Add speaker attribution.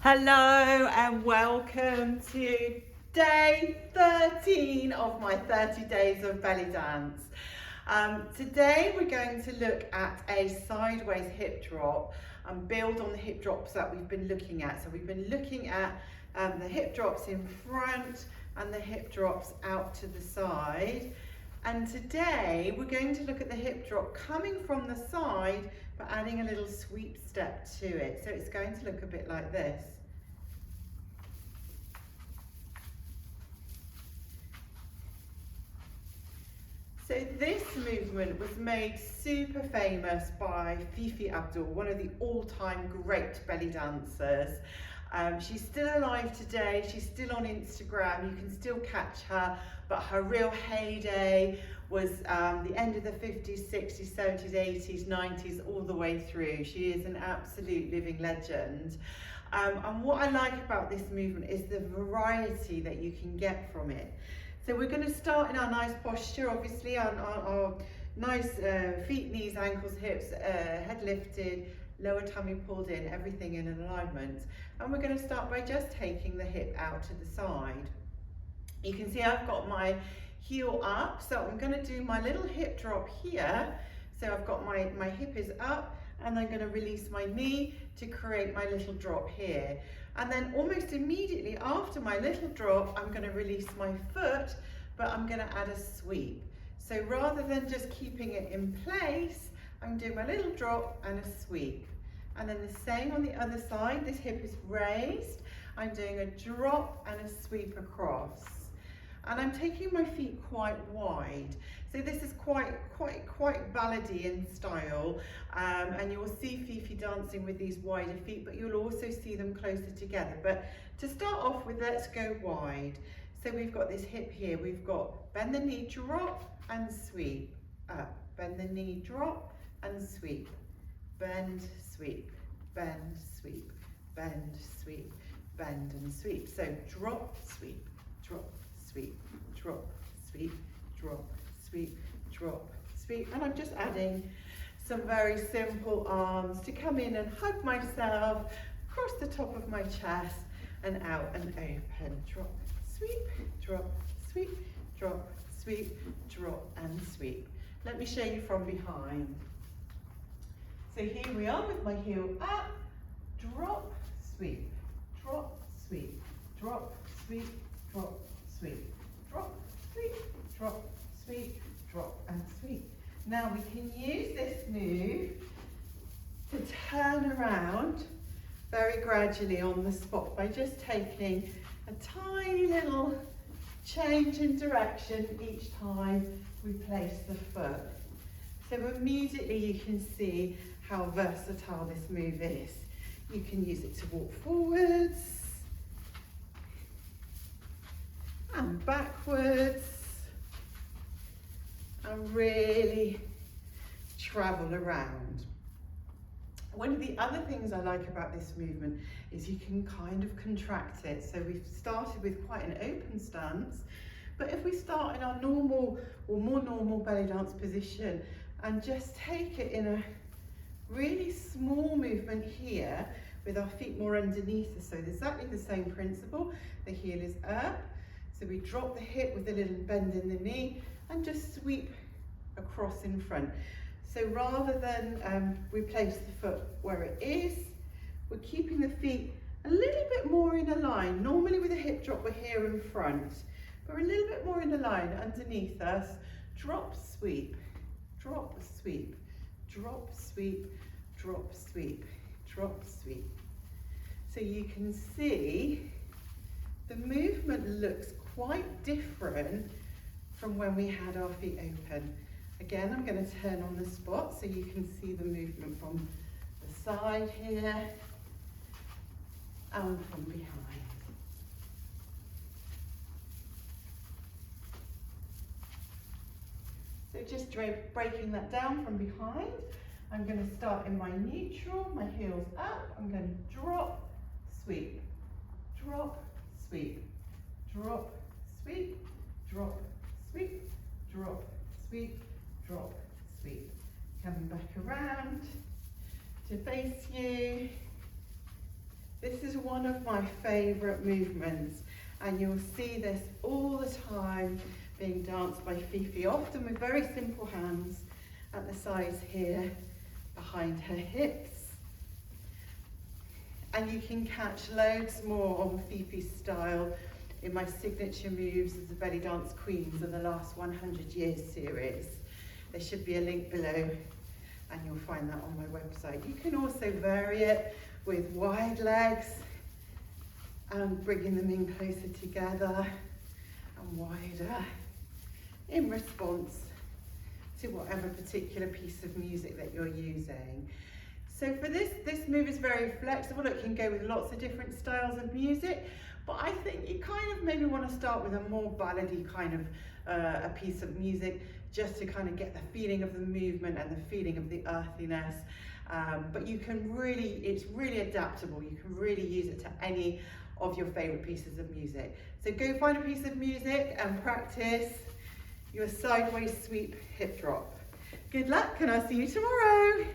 Speaker 1: Hello and welcome to day 13 of my 30 days of belly dance. Today we're going to look at a sideways hip drop and build on the hip drops that we've been looking at. So we've been looking at the hip drops in front and the hip drops out to the side. And today we're going to look at the hip drop coming from the side but adding a little sweep step to it. So it's going to look a bit like this. So this movement was made super famous by Fifi, one of the all-time great belly dancers. She's still alive today, she's still on Instagram, you can still catch her, but her real heyday was the end of the 50s, 60s, 70s, 80s, 90s, all the way through. She is an absolute living legend. And what I like about this movement is the variety that you can get from it. So we're going to start in our nice posture, obviously, on our nice feet, knees, ankles, hips, head lifted, lower tummy pulled in, everything in alignment. And we're going to start by just taking the hip out to the side. You can see I've got my heel up, so I'm going to do my little hip drop here. So I've got my hip is up, and I'm going to release my knee to create my little drop here. And then almost immediately after my little drop, I'm going to release my foot, but I'm going to add a sweep. So rather than just keeping it in place, I'm doing my little drop and a sweep. And then the same on the other side, this hip is raised. I'm doing a drop and a sweep across. And I'm taking my feet quite wide. So this is quite ballady in style. And you will see Fifi dancing with these wider feet, but you'll also see them closer together. But to start off with, let's go wide. So we've got this hip here. We've got bend the knee, drop and sweep. Up, bend the knee, drop and sweep. Bend, sweep, bend, sweep, bend, sweep, bend and sweep. So drop, sweep, drop, sweep, drop, sweep, drop, sweep, drop, sweep. And I'm just adding some very simple arms to come in and hug myself across the top of my chest and out and open. Drop, sweep, drop, sweep, drop, sweep, drop and sweep. Let me show you from behind. So here we are with my heel up, drop, sweep, drop, sweep, drop, sweep, drop, sweep, drop, sweep, drop, sweep, drop and sweep. Now we can use this move to turn around very gradually on the spot by just taking a tiny little change in direction each time we place the foot. So immediately you can see how versatile this move is. You can use it to walk forwards and backwards and really travel around. One of the other things I like about this movement is you can kind of contract it. So we've started with quite an open stance, but if we start in our normal or more normal belly dance position and just take it in a really small movement here with our feet more underneath us. So exactly the same principle. The heel is up. So we drop the hip with a little bend in the knee and just sweep across in front. So rather than replace the foot where it is, we're keeping the feet a little bit more in a line. Normally with a hip drop, we're here in front, but we're a little bit more in a line underneath us. Drop, sweep, drop, sweep, drop, sweep, drop, sweep, drop, sweep. So you can see the movement looks quite different from when we had our feet open. Again, I'm going to turn on the spot so you can see the movement from the side here and from behind. So just breaking that down from behind, I'm going to start in my neutral, my heels up, I'm going to drop, sweep, drop, sweep, drop, sweep, drop, sweep, drop, sweep, drop, sweep. Coming back around to face you. This is one of my favourite movements, and you'll see this all the time being danced by Fifi, often with very simple hands at the sides here, behind her hips. And you can catch loads more on Fifi's style in my signature moves as the belly dance queens of the last 100 years series. There should be a link below, and you'll find that on my website. You can also vary it with wide legs and bringing them in closer together and wider in response to whatever particular piece of music that you're using. So for this move is very flexible. It can go with lots of different styles of music, but I think you kind of maybe want to start with a more ballady kind of a piece of music, just to kind of get the feeling of the movement and the feeling of the earthiness. But you can really, it's really adaptable. You can really use it to any of your favorite pieces of music. So go find a piece of music and practice your sideways sweep hip drop. Good luck, and I'll see you tomorrow.